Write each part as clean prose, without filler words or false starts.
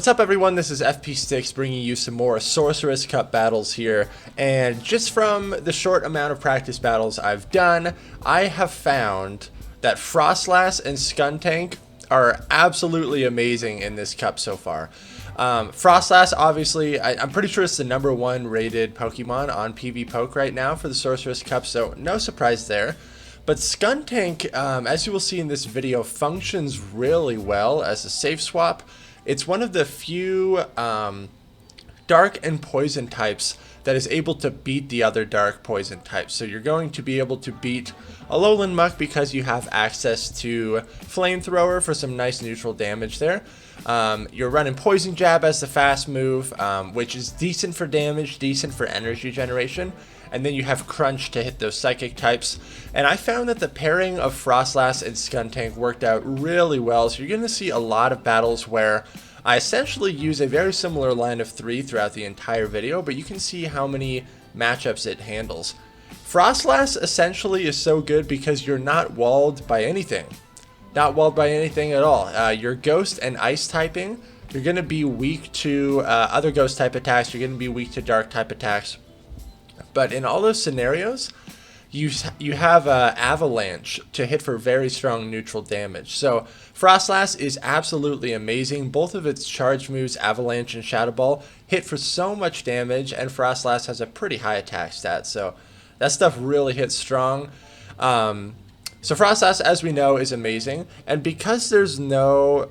What's up everyone, this is FP Sticks bringing you some more Sorcerous Cup battles here, and just from the short amount of practice battles I've done, I have found that FROSLASS and SKUNTANK are absolutely amazing in this cup so far. FROSLASS, obviously, I'm pretty sure it's the #1 rated Pokemon on PvPoke right now for the Sorcerous Cup, so no surprise there. But SKUNTANK, as you will see in this video, functions really well as a safe swap. It's one of the few dark and poison types that is able to beat the other dark poison types. So you're going to be able to beat Alolan Muck because you have access to Flamethrower for some nice neutral damage there. You're running Poison Jab as the fast move, which is decent for damage, decent for energy generation. And then you have Crunch to hit those psychic types. And I found that the pairing of FROSLASS and SKUNTANK worked out really well. So you're going to see a lot of battles where I essentially use a very similar line of 3 throughout the entire video, but you can see how many matchups it handles. FROSLASS essentially is so good because you're not walled by anything. Not walled by anything at all. Your Ghost and Ice typing, you're going to be weak to other Ghost type attacks. You're going to be weak to Dark type attacks. But in all those scenarios, you have Avalanche to hit for very strong neutral damage. So FROSLASS is absolutely amazing. Both of its charge moves, Avalanche and Shadow Ball, hit for so much damage, and FROSLASS has a pretty high attack stat. So that stuff really hits strong. So FROSLASS, as we know, is amazing. And because there's no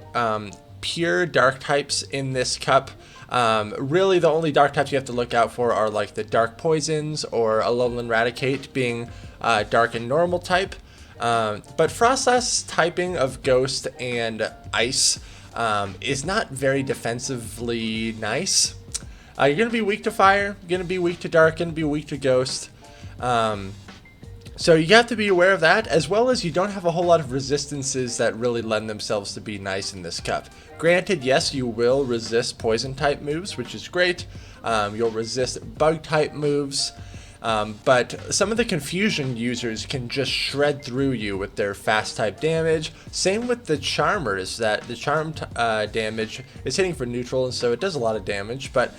pure dark types in this cup, really the only dark types you have to look out for are like the dark poisons or Alolan Raticate being dark and normal type. But FROSLASS typing of Ghost and Ice is not very defensively nice. You're going to be weak to Fire, you're going to be weak to Dark, going to be weak to Ghost. So you have to be aware of that, as well as you don't have a whole lot of resistances that really lend themselves to be nice in this cup. Granted, yes, you will resist poison type moves, which is great. You'll resist bug type moves, but some of the confusion users can just shred through you with their fast type damage. Same with the Charmers, that the charm damage is hitting for neutral, and so it does a lot of damage. But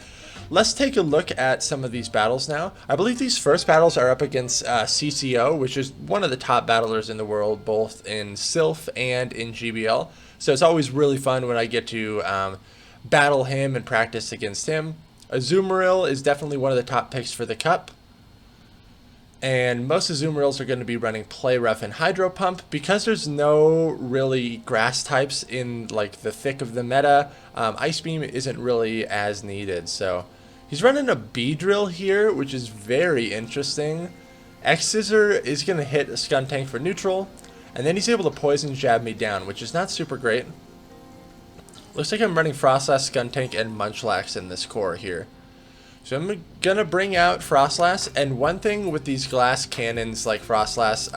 let's take a look at some of these battles now. I believe these first battles are up against CCO, which is one of the top battlers in the world, both in Sylph and in GBL. So it's always really fun when I get to battle him and practice against him. Azumarill is definitely one of the top picks for the cup. And most Azumarills are going to be running Play Rough and Hydro Pump. Because there's no really grass types in like the thick of the meta, Ice Beam isn't really as needed. So he's running a Beedrill here, which is very interesting. X-Scissor is going to hit a SKUNTANK for neutral, and then he's able to Poison Jab me down, which is not super great. Looks like I'm running FROSLASS, SKUNTANK, and Munchlax in this core here. So I'm going to bring out FROSLASS, and one thing with these glass cannons like FROSLASS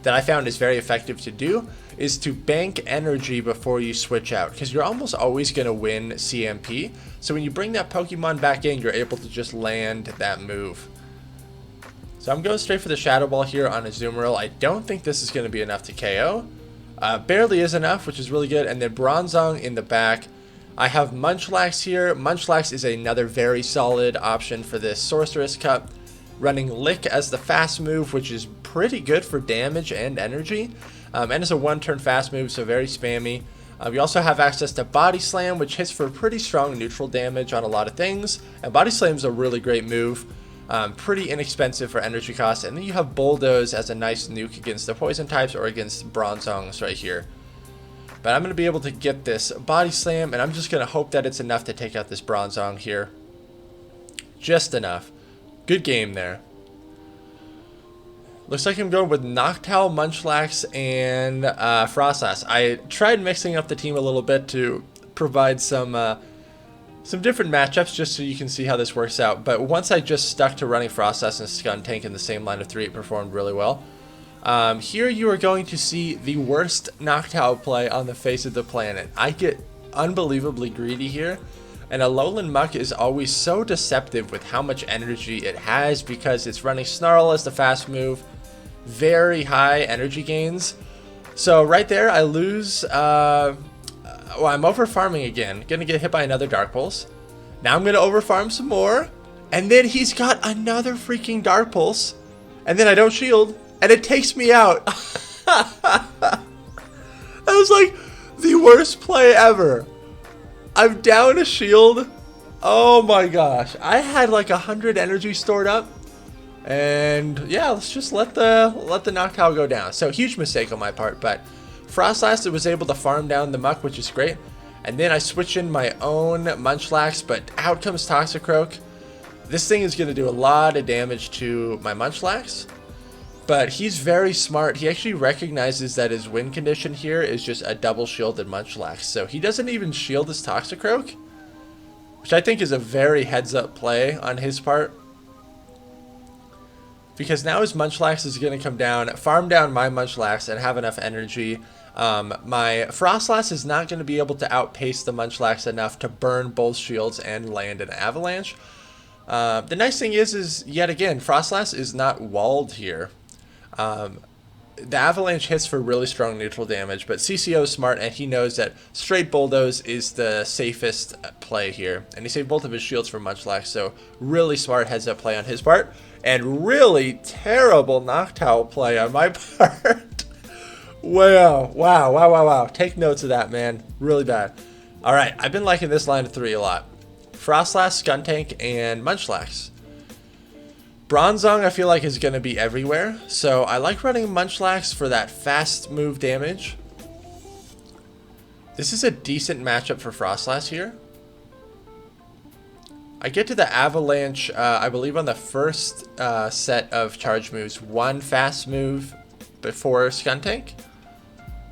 that I found is very effective to do is to bank energy before you switch out, because you're almost always going to win CMP. So when you bring that Pokemon back in, you're able to just land that move. So I'm going straight for the Shadow Ball here on Azumarill. I don't think this is going to be enough to KO. Barely is enough, which is really good. And then Bronzong in the back. I have Munchlax here. Munchlax is another very solid option for this Sorcerous Cup. Running Lick as the fast move, which is pretty good for damage and energy. And it's a one-turn fast move, so very spammy. You also have access to Body Slam, which hits for pretty strong neutral damage on a lot of things. And Body Slam is a really great move. Pretty inexpensive for energy cost. And then you have Bulldoze as a nice nuke against the poison types or against Bronzongs right here. But I'm going to be able to get this Body Slam, and I'm just going to hope that it's enough to take out this Bronzong here. Just enough. Good game there. Looks like I'm going with Noctowl, Munchlax, and FROSLASS. I tried mixing up the team a little bit to provide some different matchups just so you can see how this works out. But once I just stuck to running FROSLASS and SKUNTANK in the same line of 3, it performed really well. Here you are going to see the worst Noctowl play on the face of the planet. I get unbelievably greedy here. And Alolan Muck is always so deceptive with how much energy it has because it's running Snarl as the fast move. Very high energy gains. So right there I lose well, I'm over farming again. Gonna get hit by another Dark Pulse. Now I'm gonna over farm some more. And then he's got another freaking Dark Pulse. And then I don't shield. And it takes me out. That was like the worst play ever. I'm down a shield. Oh my gosh. I had like 100 energy stored up. And yeah, let's just let the Noctowl go down. So huge mistake on my part, but FROSLASS was able to farm down the Muck, which is great. And then I switch in my own Munchlax, but out comes Tentacruel. This thing is going to do a lot of damage to my Munchlax. But he's very smart. He actually recognizes that his win condition here is just a double shielded Munchlax. So he doesn't even shield his Tentacruel, which I think is a very heads up play on his part. Because now his Munchlax is going to come down, farm down my Munchlax, and have enough energy. My FROSLASS is not going to be able to outpace the Munchlax enough to burn both shields and land an Avalanche. The nice thing is yet again, FROSLASS is not walled here. The Avalanche hits for really strong neutral damage, but CCO is smart, and he knows that straight Bulldoze is the safest play here. And he saved both of his shields for Munchlax, so really smart heads-up play on his part. And really terrible Noctowl play on my part. Wow. Take notes of that, man. Really bad. Alright, I've been liking this line of 3 a lot. FROSLASS, SKUNTANK, and Munchlax. Bronzong I feel like is going to be everywhere, so I like running Munchlax for that fast move damage. This is a decent matchup for FROSLASS here. I get to the Avalanche, I believe on the first set of charge moves, 1 fast move before SKUNTANK.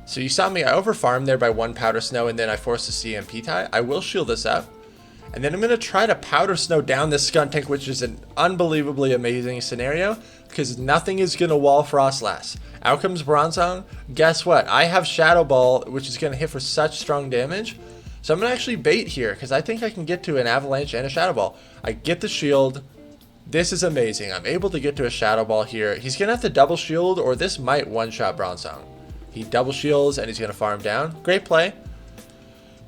So you saw me, I overfarmed there by 1 Powder Snow, and then I forced a CMP tie. I will shield this up. And then I'm going to try to Powder Snow down this SKUNTANK, which is an unbelievably amazing scenario, because nothing is going to wall FROSLASS. Out comes Bronzong. Guess what? I have Shadow Ball, which is going to hit for such strong damage. So I'm going to actually bait here, because I think I can get to an Avalanche and a Shadow Ball. I get the shield. This is amazing. I'm able to get to a Shadow Ball here. He's going to have to double shield, or this might one-shot Bronzong. He double shields, and he's going to farm down. Great play.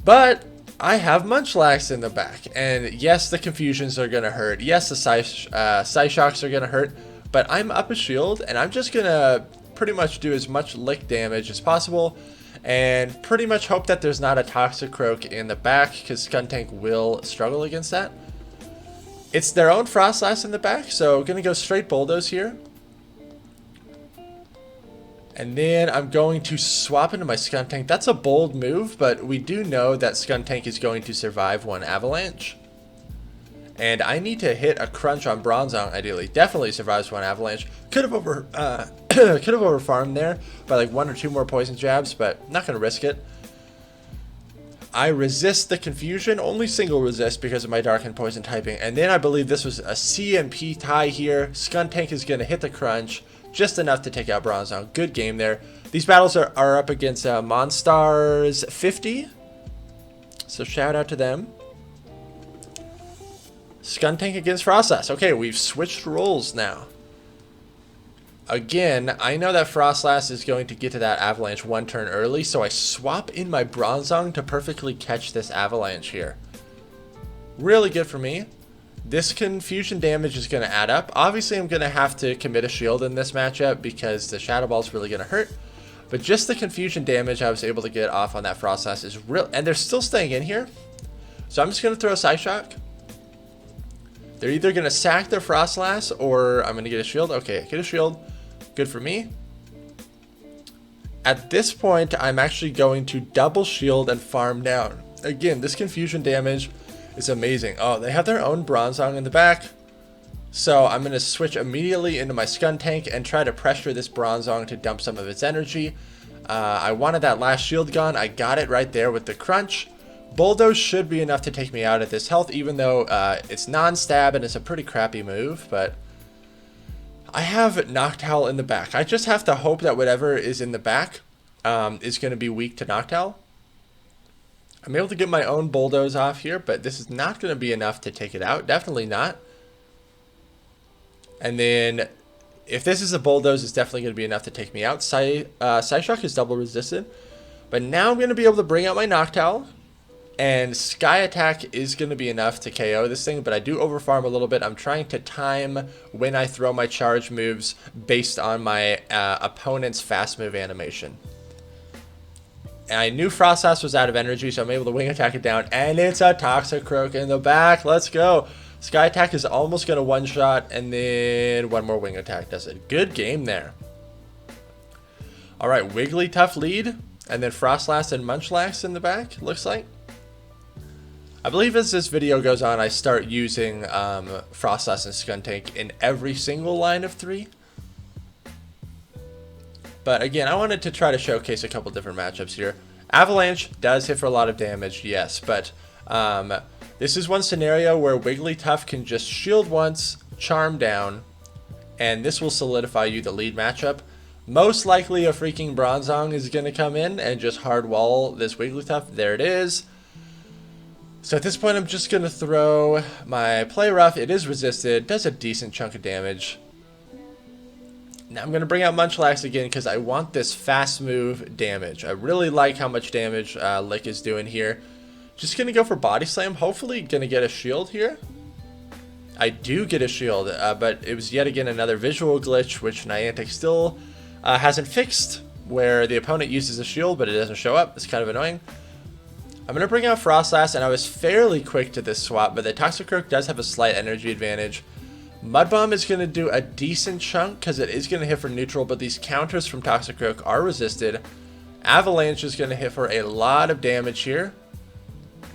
But I have Munchlax in the back. And yes, the confusions are going to hurt. Yes, the Psyshocks are going to hurt. But I'm up a shield, and I'm just going to pretty much do as much lick damage as possible. And pretty much hope that there's not a Tentacruel in the back, because SKUNTANK will struggle against that. It's their own FROSLASS in the back, so I'm going to go straight Bulldoze here. And then I'm going to swap into my SKUNTANK. That's a bold move, but we do know that SKUNTANK is going to survive 1 Avalanche. And I need to hit a crunch on Bronzong, ideally. Definitely survives 1 Avalanche. Could have over-farmed there by like 1 or 2 more poison jabs, but not going to risk it. I resist the confusion, only single resist because of my dark and poison typing. And then I believe this was a CMP tie here. SKUNTANK is going to hit the crunch, just enough to take out Bronzong. Good game there. These battles are up against Monstars 50, so shout out to them. SKUNTANK against FROSLASS. Okay, we've switched roles now. Again, I know that FROSLASS is going to get to that Avalanche 1 turn early, so I swap in my Bronzong to perfectly catch this Avalanche here. Really good for me. This confusion damage is going to add up. Obviously, I'm going to have to commit a shield in this matchup because the Shadow Ball is really going to hurt. But just the confusion damage I was able to get off on that FROSLASS is real. And they're still staying in here. So I'm just going to throw a Psyshock. They're either going to sack their FROSLASS or I'm going to get a shield. Okay, get a shield. Good for me. At this point, I'm actually going to double shield and farm down. Again, this confusion damage is amazing. Oh, they have their own Bronzong in the back. So I'm going to switch immediately into my SKUNTANK and try to pressure this Bronzong to dump some of its energy. I wanted that last shield gone. I got it right there with the crunch. Bulldoze should be enough to take me out at this health, even though it's non-stab and it's a pretty crappy move. But I have Noctowl in the back. I just have to hope that whatever is in the back is going to be weak to Noctowl. I'm able to get my own Bulldoze off here, but this is not going to be enough to take it out. Definitely not. And then, if this is a Bulldoze, it's definitely going to be enough to take me out. Psyshock is double resisted. But now I'm going to be able to bring out my Noctowl. And Sky Attack is going to be enough to KO this thing, but I do overfarm a little bit. I'm trying to time when I throw my charge moves based on my opponent's fast move animation. And I knew Frostlass was out of energy, so I'm able to Wing Attack it down, and it's a Toxicroak in the back. Let's go. Sky Attack is almost going to one-shot, and then one more Wing Attack does it. Good game there. Alright, Wigglytuff lead, and then Frostlass and Munchlax in the back, looks like. I believe as this video goes on, I start using FROSLASS and SKUNTANK in every single line of 3. But again, I wanted to try to showcase a couple different matchups here. Avalanche does hit for a lot of damage, yes, but this is one scenario where Wigglytuff can just shield once, charm down, and this will solidify you the lead matchup. Most likely a freaking Bronzong is going to come in and just hard wall this Wigglytuff. There it is. So at this point, I'm just going to throw my Play Rough. It is resisted, does a decent chunk of damage. Now I'm going to bring out Munchlax again because I want this fast move damage. I really like how much damage Lick is doing here. Just going to go for Body Slam. Hopefully going to get a shield here. I do get a shield, but it was yet again another visual glitch, which Niantic still hasn't fixed, where the opponent uses a shield, but it doesn't show up. It's kind of annoying. I'm going to bring out FROSLASS, and I was fairly quick to this swap, but the Toxicroak does have a slight energy advantage. Mud Bomb is going to do a decent chunk because it is going to hit for neutral, but these counters from Toxicroak are resisted. Avalanche is going to hit for a lot of damage here.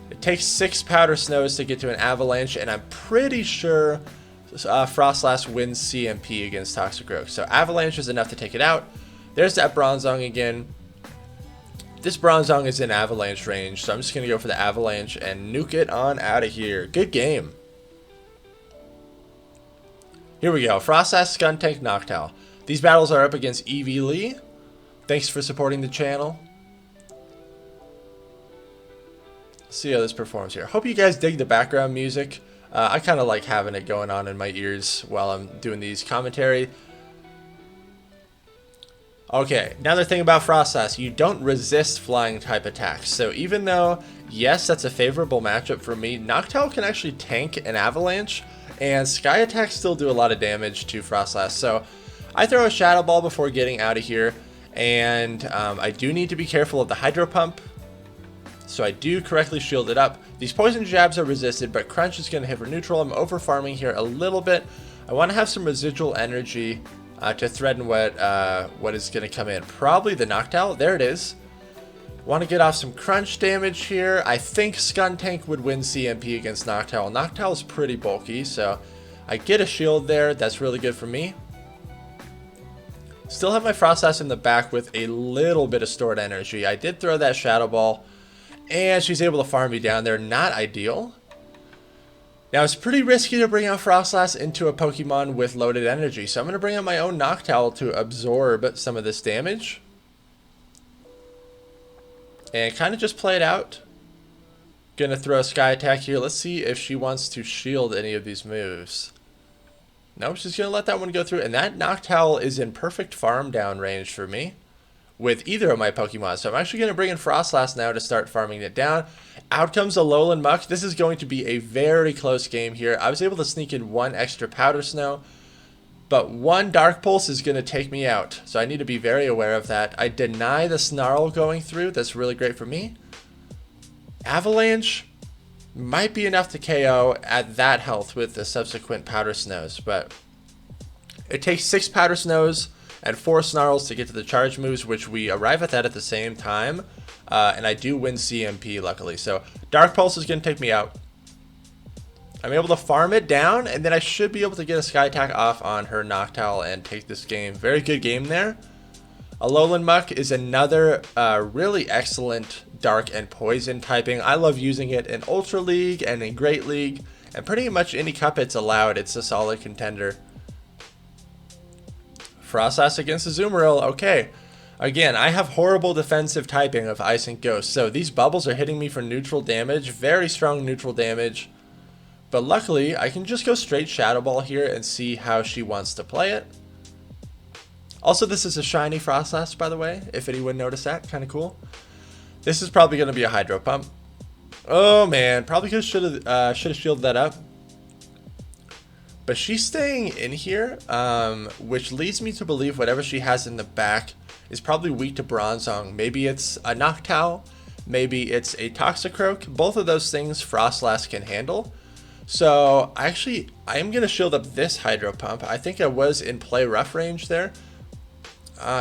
It takes 6 Powder Snows to get to an Avalanche, and I'm pretty sure FROSLASS wins CMP against Toxicroak. So Avalanche is enough to take it out. There's that Bronzong again. This Bronzong is in Avalanche range, so I'm just going to go for the Avalanche and nuke it on out of here. Good game. Here we go. FROSLASS, SKUNTANK, Noctowl. These battles are up against Evie Lee. Thanks for supporting the channel. Let's see how this performs here. Hope you guys dig the background music. I kind of like having it going on in my ears while I'm doing these commentary. Okay, another thing about FROSLASS, you don't resist flying type attacks. So even though, yes, that's a favorable matchup for me, Noctowl can actually tank an Avalanche, and Sky Attacks still do a lot of damage to FROSLASS. So I throw a Shadow Ball before getting out of here, and I do need to be careful of the Hydro Pump. So I do correctly shield it up. These Poison Jabs are resisted, but Crunch is going to hit for neutral. I'm over farming here a little bit. I want to have some residual energy to threaten what is going to come in. Probably the Noctowl. There it is. Want to get off some crunch damage here. I think SKUNTANK would win CMP against Noctowl. Noctowl is pretty bulky, so I get a shield there. That's really good for me. Still have my FROSLASS in the back with a little bit of stored energy. I did throw that Shadow Ball, and she's able to farm me down there. Not ideal. Now, it's pretty risky to bring out FROSLASS into a Pokemon with loaded energy, so I'm going to bring out my own Noctowl to absorb some of this damage. And kind of just play it out. Going to throw a Sky Attack here. Let's see if she wants to shield any of these moves. Nope, she's going to let that one go through, and that Noctowl is in perfect farm down range for me with either of my Pokemon. So I'm actually going to bring in FROSLASS now to start farming it down. Out comes a Alolan Muck. This is going to be a very close game here. I was able to sneak in one extra Powder Snow, but one Dark Pulse is going to take me out. So I need to be very aware of that. I deny the Snarl going through. That's really great for me. Avalanche might be enough to KO at that health with the subsequent Powder Snows, but it takes 6 Powder Snows and 4 Snarls to get to the charge moves, which we arrive at that at the same time. And I do win CMP, luckily. So Dark Pulse is going to take me out. I'm able to farm it down, and then I should be able to get a Sky Attack off on her Noctowl and take this game. Very good game there. Alolan Muck is another really excellent Dark and Poison typing. I love using it in Ultra League and in Great League, and pretty much any cup it's allowed. It's a solid contender. FROSLASS against Azumarill. Okay. Again, I have horrible defensive typing of Ice and Ghost, so these bubbles are hitting me for neutral damage. Very strong neutral damage. But luckily, I can just go straight Shadow Ball here and see how she wants to play it. Also, this is a shiny FROSLASS, by the way, if anyone noticed that. Kind of cool. This is probably going to be a Hydro Pump. Oh man, probably should have shielded that up. But she's staying in here, which leads me to believe whatever she has in the back is probably weak to Bronzong. Maybe it's a Noctowl, maybe it's a Toxicroak. Both of those things FROSLASS can handle. So I am going to shield up this Hydro Pump. I think I was in play rough range there.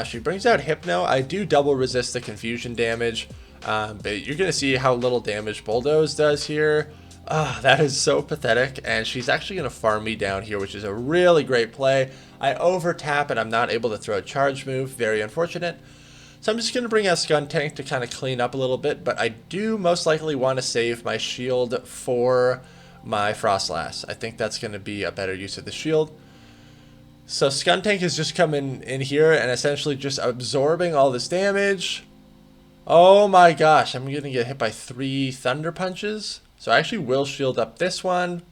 She brings out Hypno. I do double resist the confusion damage, but you're going to see how little damage Bulldoze does here. That is so pathetic, and she's actually going to farm me down here, which is a really great play. I over tap and I'm not able to throw a charge move. Very unfortunate. So I'm just going to bring out SKUNTANK to kind of clean up a little bit, but I do most likely want to save my shield for my FROSLASS. I think that's going to be a better use of the shield. So SKUNTANK is just coming in here and essentially just absorbing all this damage. Oh my gosh, I'm going to get hit by 3 Thunder Punches. So I actually will shield up this one.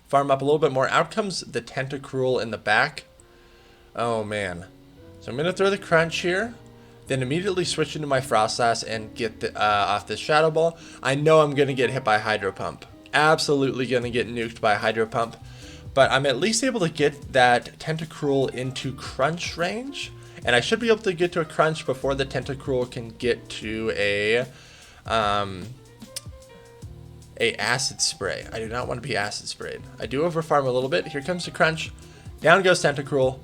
Farm up a little bit more. Out comes the Tentacruel in the back. Oh man. So I'm going to throw the Crunch here. Then immediately switch into my FROSLASS and get off this Shadow Ball. I know I'm going to get hit by Hydro Pump. Absolutely going to get nuked by Hydro Pump. But I'm at least able to get that Tentacruel into Crunch range. And I should be able to get to a Crunch before the Tentacruel can get to a Acid Spray. I do not want to be Acid Sprayed. I do overfarm a little bit. Here comes the Crunch. Down goes Tentacruel.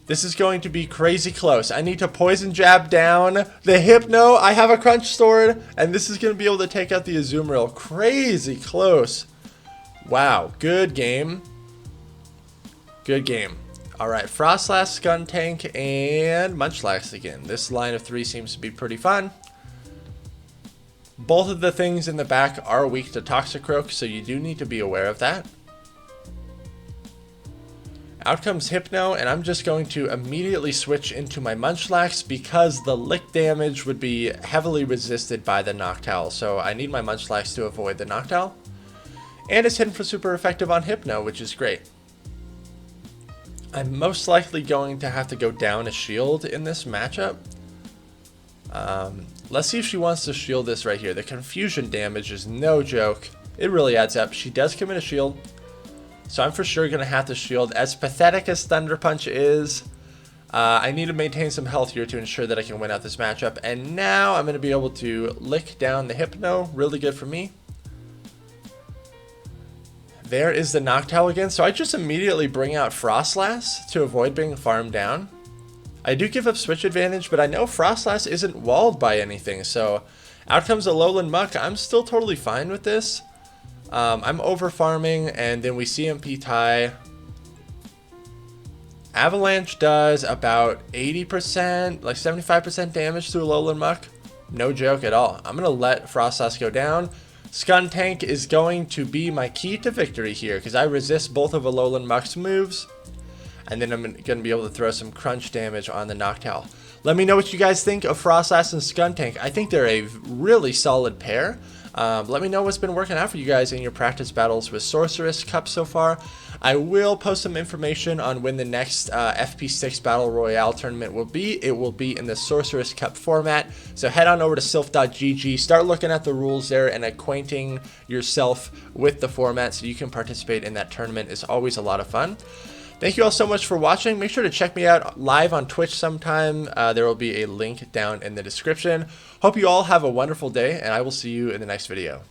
This is going to be crazy close. I need to Poison Jab down the Hypno. I have a Crunch stored, and this is going to be able to take out the Azumarill. Crazy close. Wow, good game. Good game. Alright, FROSLASS, SKUNTANK, and Munchlax again. This line of 3 seems to be pretty fun. Both of the things in the back are weak to Toxicroak, so you do need to be aware of that. Out comes Hypno, and I'm just going to immediately switch into my Munchlax because the lick damage would be heavily resisted by the Noctowl, so I need my Munchlax to avoid the Noctowl. And it's hidden for super effective on Hypno, which is great. I'm most likely going to have to go down a shield in this matchup. Let's see if she wants to shield this right here. The confusion damage is no joke. It really adds up. She does commit a shield. So I'm for sure going to have to shield. As pathetic as Thunder Punch is, I need to maintain some health here to ensure that I can win out this matchup. And now I'm going to be able to lick down the Hypno. Really good for me. There is the Noctowl again. So I just immediately bring out FROSLASS to avoid being farmed down. I do give up switch advantage, but I know FROSLASS isn't walled by anything. So out comes a Lowland Muck. I'm still totally fine with this. I'm over farming, and then we CMP tie. Avalanche does about 80%, like 75% damage to a Lowland Muck. No joke at all. I'm going to let FROSLASS go down. SKUNTANK is going to be my key to victory here because I resist both of a Lowland Muck's moves. And then I'm going to be able to throw some crunch damage on the Noctowl. Let me know what you guys think of FROSLASS and SKUNTANK. I think they're a really solid pair. Let me know what's been working out for you guys in your practice battles with Sorcerous Cup so far. I will post some information on when the next FP6 Battle Royale tournament will be. It will be in the Sorcerous Cup format. So head on over to sylph.gg, start looking at the rules there and acquainting yourself with the format so you can participate in that tournament. It's always a lot of fun. Thank you all so much for watching. Make sure to check me out live on Twitch sometime. There will be a link down in the description. Hope you all have a wonderful day, and I will see you in the next video.